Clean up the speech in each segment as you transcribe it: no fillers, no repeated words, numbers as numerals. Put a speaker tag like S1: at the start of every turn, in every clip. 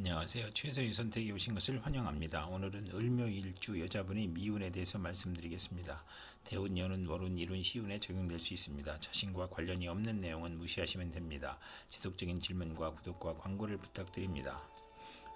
S1: 안녕하세요. 최선의 선택에 오신 것을 환영합니다. 오늘은 을묘일주 여자분의 미운에 대해서 말씀드리겠습니다. 대운, 연운, 월운, 일운, 시운에 적용될 수 있습니다. 자신과 관련이 없는 내용은 무시하시면 됩니다. 지속적인 질문과 구독과 광고를 부탁드립니다.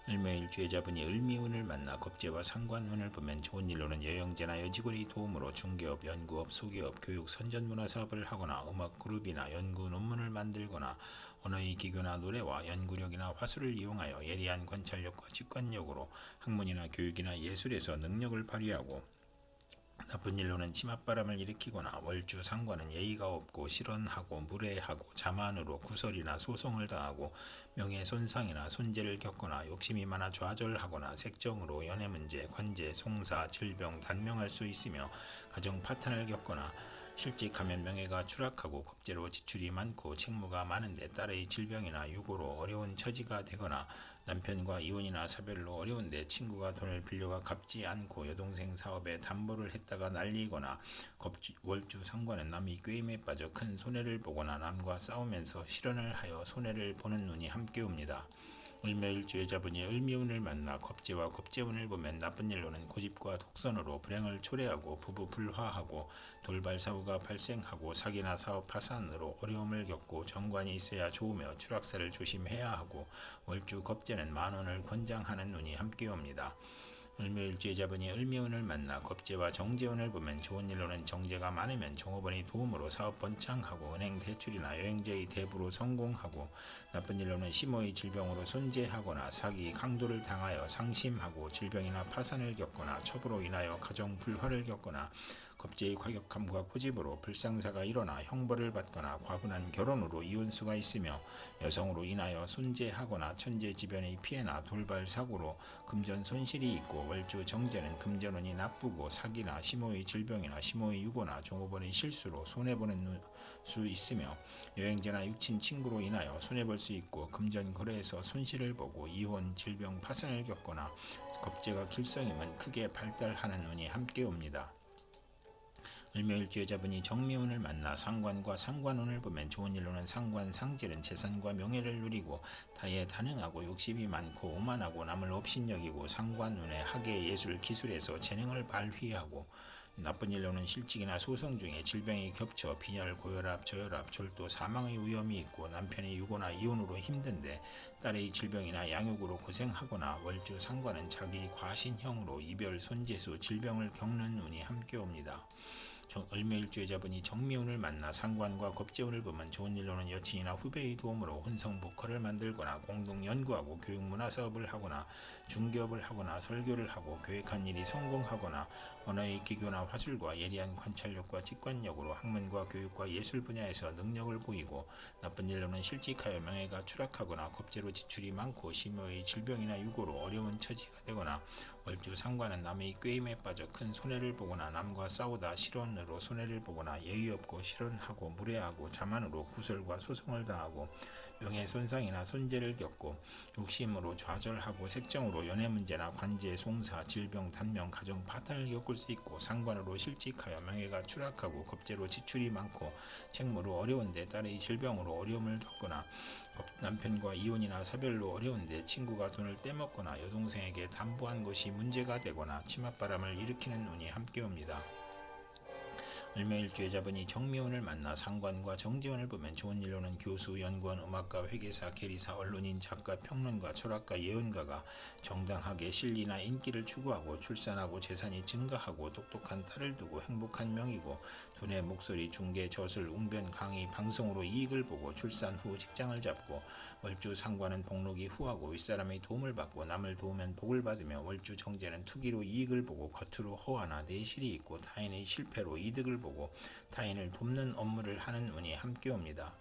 S1: 을묘일주 여자분이 을미운을 만나 겁재와 상관운을 보면 좋은 일로는 여영제나 여직원의 도움으로 중개업, 연구업, 소기업, 교육, 선전문화 사업을 하거나 음악 그룹이나 연구 논문을 만들거나 언어의 기교나 노래와 연구력이나 화술을 이용하여 예리한 관찰력과 직관력으로 학문이나 교육이나 예술에서 능력을 발휘하고 나쁜 일로는 치맛바람을 일으키거나 월주 상관은 예의가 없고 실언하고 무례하고 자만으로 구설이나 소송을 당하고 명예손상이나 손재를 겪거나 욕심이 많아 좌절하거나 색정으로 연애문제, 관제, 송사, 질병, 단명할 수 있으며 가정 파탄을 겪거나 실직하면 명예가 추락하고 겁재로 지출이 많고 책무가 많은데 딸의 질병이나 유고로 어려운 처지가 되거나 남편과 이혼이나 사별로 어려운데 친구가 돈을 빌려가 갚지 않고 여동생 사업에 담보를 했다가 날리거나 월주 상관은 남이 꾀임에 빠져 큰 손해를 보거나 남과 싸우면서 실언을 하여 손해를 보는 운이 함께 옵니다. 을묘일주 여자분이 을미운을 만나 겁재와 겁재운을 보면 나쁜 일로는 고집과 독선으로 불행을 초래하고 부부 불화하고 돌발 사고가 발생하고 사기나 사업 파산으로 어려움을 겪고 정관이 있어야 좋으며 추락사를 조심해야 하고 월주 겁재는 만원을 권장하는 운이 함께 옵니다. 을묘일주 여자분이 을미운을 만나 겁재와 정재운을 보면 좋은 일로는 정재가 많으면 종업원의 도움으로 사업 번창하고 은행 대출이나 여행제의 대부로 성공하고 나쁜 일로는 심호의 질병으로 손재하거나 사기, 강도를 당하여 상심하고 질병이나 파산을 겪거나 첩으로 인하여 가정 불화를 겪거나 겁재의 과격함과 고집으로 불상사가 일어나 형벌을 받거나 과분한 결혼으로 이혼수가 있으며 여성으로 인하여 손재하거나 천재지변의 피해나 돌발 사고로 금전 손실이 있고 월주 정재는 금전운이 나쁘고 사기나 심호의 질병이나 심호의 유고나 종업원의 실수로 손해보는 수 있으며 여행제나 육친 친구로 인하여 손해볼 수 있고 금전 거래에서 손실을 보고 이혼, 질병, 파산을 겪거나 겁재가 길성이면 크게 발달하는 운이 함께 옵니다. 을묘일주 여자분이 정미운을 만나 상관과 상관운을 보면 좋은 일로는 상관, 상질은 재산과 명예를 누리고 타에 단응하고 욕심이 많고 오만하고 남을 업신여기고 상관운의 학예, 예술, 기술에서 재능을 발휘하고 나쁜 일로는 실직이나 소송 중에 질병이 겹쳐 빈혈, 고혈압, 저혈압, 절도, 사망의 위험이 있고 남편의 유고나 이혼으로 힘든데 딸의 질병이나 양육으로 고생하거나 월주 상관은 자기 과신형으로 이별, 손재수, 질병을 겪는 운이 함께 옵니다. 을묘일주 여자분이 정미운을 만나 상관과 겁재운을 보면 좋은 일로는 여친이나 후배의 도움으로 혼성보컬을 만들거나 공동 연구하고 교육문화 사업을 하거나 중개업을 하거나 설교를 하고 계획한 일이 성공하거나 언어의 기교나 화술과 예리한 관찰력과 직관력으로 학문과 교육과 예술 분야에서 능력을 보이고 나쁜 일로는 실직하여 명예가 추락하거나 겁재로 지출이 많고 심호의 질병이나 유고로 어려운 처지가 되거나 월주 상관은 남의 꾀임에 빠져 큰 손해를 보거나 남과 싸우다 실언으로 손해를 보거나 예의 없고 실언하고 무례하고 자만으로 구설과 소송을 당하고 명예손상이나 손재를 겪고 욕심으로 좌절하고 색정으로 연애문제나 관제, 송사, 질병, 단명, 가정 파탄을 겪을 수 있고 상관으로 실직하여 명예가 추락하고 겁재로 지출이 많고 책무로 어려운데 딸의 질병으로 어려움을 겪거나 남편과 이혼이나 사별로 어려운데 친구가 돈을 떼먹거나 여동생에게 담보한 것이 문제가 되거나 치맛바람을 일으키는 운이 함께 옵니다. 을묘일주 여자분이 정미운을 만나 상관과 정재운을 보면 좋은 일로는 교수, 연구원, 음악가, 회계사, 계리사, 언론인, 작가, 평론가, 철학가, 예언가가 정당하게 실리나 인기를 추구하고 출산하고 재산이 증가하고 똑똑한 딸을 두고 행복한 명이고 두뇌, 목소리, 중계, 저술, 웅변, 강의, 방송으로 이익을 보고 출산 후 직장을 잡고 월주 상관은 복록이 후하고 윗사람의 도움을 받고 남을 도우면 복을 받으며 월주 정재는 투기로 이익을 보고 겉으로 허화나 내실이 있고 타인의 실패로 이득을 보고 타인을 돕는 업무를 하는 운이 함께 옵니다.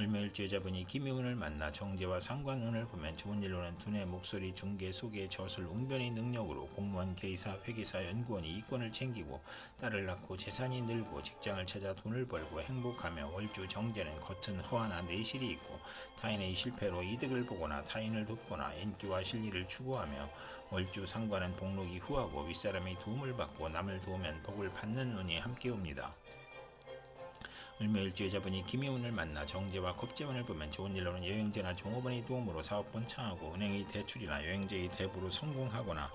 S1: 을묘일주 여자분이 기미운을 만나 정재와 상관운을 보면 좋은 일로는 두뇌, 목소리, 중개, 소개, 저술, 웅변의 능력으로 공무원, 계리사, 회계사, 연구원이 이권을 챙기고 딸을 낳고 재산이 늘고 직장을 찾아 돈을 벌고 행복하며 월주 정재는 겉은 허화나 내실이 있고 타인의 실패로 이득을 보거나 타인을 돕거나 인기와 실리를 추구하며 월주 상관은 복록이 후하고 윗사람의 도움을 받고 남을 도우면 복을 받는 운이 함께 옵니다. 을묘일주 여자분이 기미운을 만나 정제와 겁재운을 보면 좋은 일로는 여행제나 종업원의 도움으로 사업 번창하고 은행의 대출이나 여행제의 대부로 성공하거나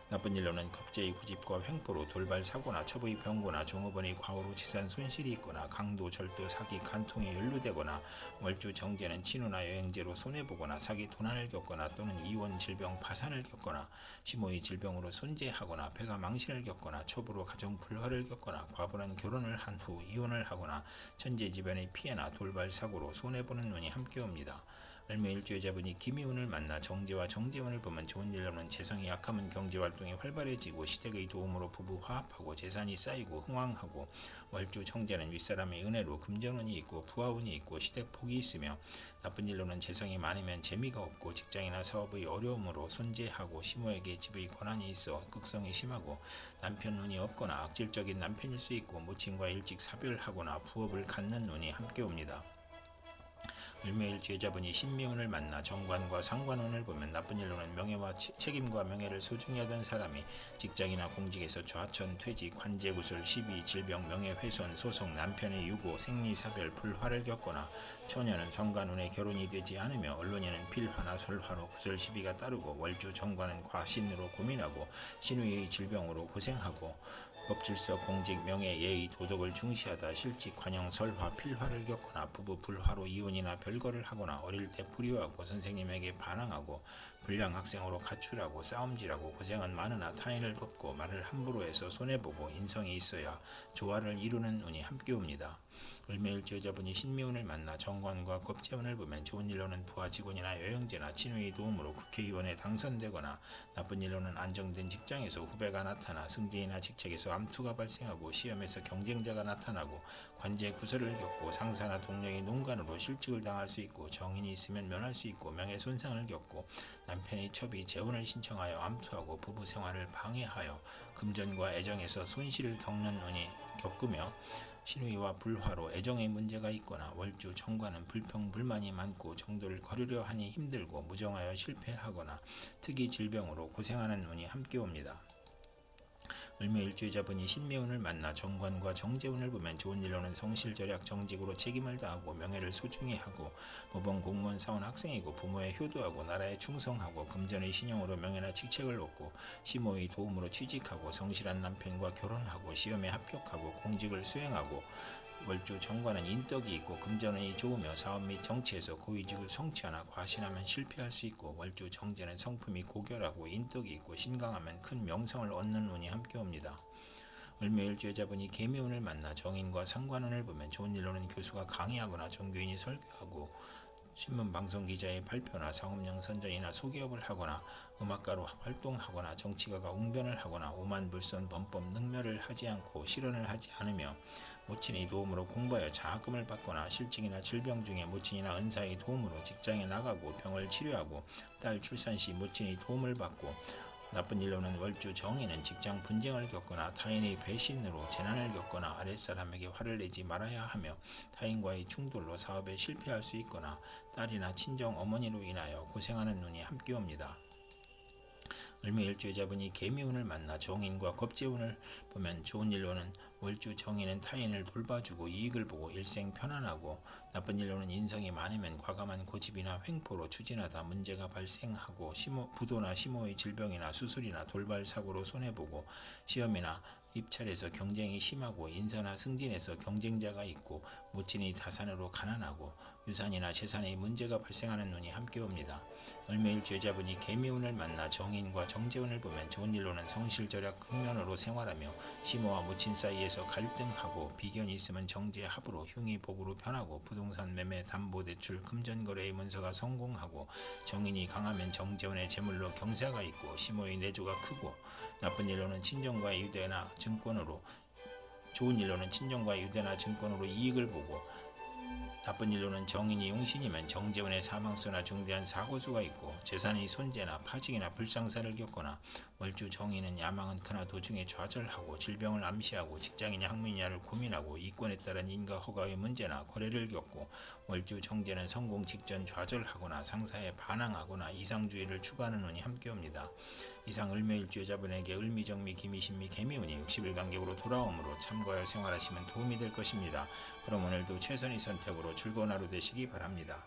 S1: 나쁜 일로는 겁재의 구집과 횡포로 돌발 사고나 첩의 병고나 종업원의 과오로 재산 손실이 있거나 강도, 절도, 사기, 간통에 연루되거나 월주 정제는 친우나 여행제로 손해보거나 사기 도난을 겪거나 또는 이원, 질병, 파산을 겪거나 시모의 질병으로 손재하거나 폐가 망신을 겪거나 첩으로 가정 불화를 겪거나 과분한 결혼을 한 후 이혼을 하거나 천재지변의 피해나 돌발 사고로 손해보는 운이 함께 옵니다. 을묘일주 여자분이 기미운을 만나 정제와 정제운을 보면 좋은 일로는 재성이 약하면 경제활동이 활발해지고 시댁의 도움으로 부부 화합하고 재산이 쌓이고 흥왕하고 월주 정제는 윗사람의 은혜로 금전운이 있고 부하운이 있고 시댁 복이 있으며 나쁜 일로는 재성이 많으면 재미가 없고 직장이나 사업의 어려움으로 손재하고 시모에게 집의 권한이 있어 극성이 심하고 남편 운이 없거나 악질적인 남편일 수 있고 모친과 일찍 사별하거나 부업을 갖는 운이 함께 옵니다. 을묘일주 여자분이 신미운을 만나 정관과 상관운을 보면 나쁜 일로는 명예와 책임과 명예를 소중히 하던 사람이 직장이나 공직에서 좌천, 퇴직, 관제구설, 시비, 질병, 명예훼손, 소송, 남편의 유고, 생리사별, 불화를 겪거나 처녀는 성관운에 결혼이 되지 않으며 언론인은 필화나 설화로 구설 시비가 따르고 월주 정관은 과신으로 고민하고 신우의 질병으로 고생하고 법질서, 공직, 명예, 예의, 도덕을 중시하다 실직, 관영, 설화, 필화를 겪거나 부부 불화로 이혼이나 별거를 하거나 어릴 때 불효하고 선생님에게 반항하고 불량 학생으로 가출하고 싸움질하고 고생은 많으나 타인을 돕고 말을 함부로 해서 손해보고 인성이 있어야 조화를 이루는 운이 함께 옵니다. 을묘일주 여자분이 신미운을 만나 정관과 겁재운을 보면 좋은 일로는 부하 직원이나 여행제나 친우의 도움으로 국회의원에 당선되거나 나쁜 일로는 안정된 직장에서 후배가 나타나 승진이나 직책에서 암투가 발생하고 시험에서 경쟁자가 나타나고 관제 구설을 겪고 상사나 동료의 농간으로 실직을 당할 수 있고 정인이 있으면 면할 수 있고 명예손상을 겪고 남편의 첩이 재혼을 신청하여 암투하고 부부 생활을 방해하여 금전과 애정에서 손실을 겪는 운이 겪으며 신우이와 불화로 애정의 문제가 있거나 월주 정관은 불평 불만이 많고 정도를 거르려 하니 힘들고 무정하여 실패하거나 특이 질병으로 고생하는 운이 함께 옵니다. 을묘일주 여자분이 신미운을 만나 정관과 정제운을 보면 좋은 일로는 성실절약 정직으로 책임을 다하고 명예를 소중히 하고 모범 공무원 사원 학생이고 부모에 효도하고 나라에 충성하고 금전의 신용으로 명예나 직책을 얻고 시모의 도움으로 취직하고 성실한 남편과 결혼하고 시험에 합격하고 공직을 수행하고 월주 정관은 인덕이 있고 금전운이 좋으며 사업 및 정치에서 고위직을 성취하나 과신하면 실패할 수 있고 월주 정제는 성품이 고결하고 인덕이 있고 신강하면 큰 명성을 얻는 운이 함께 옵니다. 을묘일주 여자분이 개미운을 만나 정인과 상관운을 보면 좋은 일로는 교수가 강의하거나 종교인이 설교하고 신문 방송 기자의 발표나 상업용 선전이나 소개업을 하거나 음악가로 활동하거나 정치가가 웅변을 하거나 오만불선 범법 능멸을 하지 않고 실언을 하지 않으며 모친의 도움으로 공부하여 장학금을 받거나 실직이나 질병 중에 모친이나 은사의 도움으로 직장에 나가고 병을 치료하고 딸 출산 시 모친의 도움을 받고 나쁜 일로는 월주 정인은 직장 분쟁을 겪거나 타인의 배신으로 재난을 겪거나 아랫사람에게 화를 내지 말아야 하며 타인과의 충돌로 사업에 실패할 수 있거나 딸이나 친정 어머니로 인하여 고생하는 운이 함께 옵니다. 을묘일주 여자분이 개미운을 만나 정인과 겁재운을 보면 좋은 일로는 월주 정인은 타인을 돌봐주고 이익을 보고 일생 편안하고 나쁜 일로는 인성이 많으면 과감한 고집이나 횡포로 추진하다 문제가 발생하고 부도나 시모의 질병이나 수술이나 돌발 사고로 손해보고 시험이나 입찰에서 경쟁이 심하고 인사나 승진에서 경쟁자가 있고 모친이 다산으로 가난하고 유산이나 재산의 문제가 발생하는 운이 함께 옵니다. 을묘일주 여자분이 개미운을 만나 정인과 정제운을 보면 좋은 일로는 성실절약 극면으로 생활하며 시모와 모친 사이에서 갈등하고 비견이 있으면 정제합으로 흉이 복으로 변하고 부동산 매매 담보대출 금전거래의 문서가 성공하고 정인이 강하면 정제운의 재물로 경사가 있고 시모의 내조가 크고 나쁜 일로는 친정과의 유대나 증권으로 좋은 일로는 친정과의 유대나 증권으로 이익을 보고 나쁜 일로는 정인이 용신이면 정재운의 사망수나 중대한 사고수가 있고 재산의 손재나 파직이나 불상사를 겪거나 월주 정인은 야망은 크나 도중에 좌절하고 질병을 암시하고 직장이냐 학문이냐를 고민하고 이권에 따른 인가 허가의 문제나 거래를 겪고 월주 정제는 성공 직전 좌절하거나 상사에 반항하거나 이상주의를 추구하는 운이 함께옵니다. 이상 을묘일주 여자분에게 을미정미 기미신미 개미운이 60일 간격으로 돌아오므로 참고하여 생활하시면 도움이 될 것입니다. 그럼 오늘도 최선의 선택으로 즐거운 하루 되시기 바랍니다.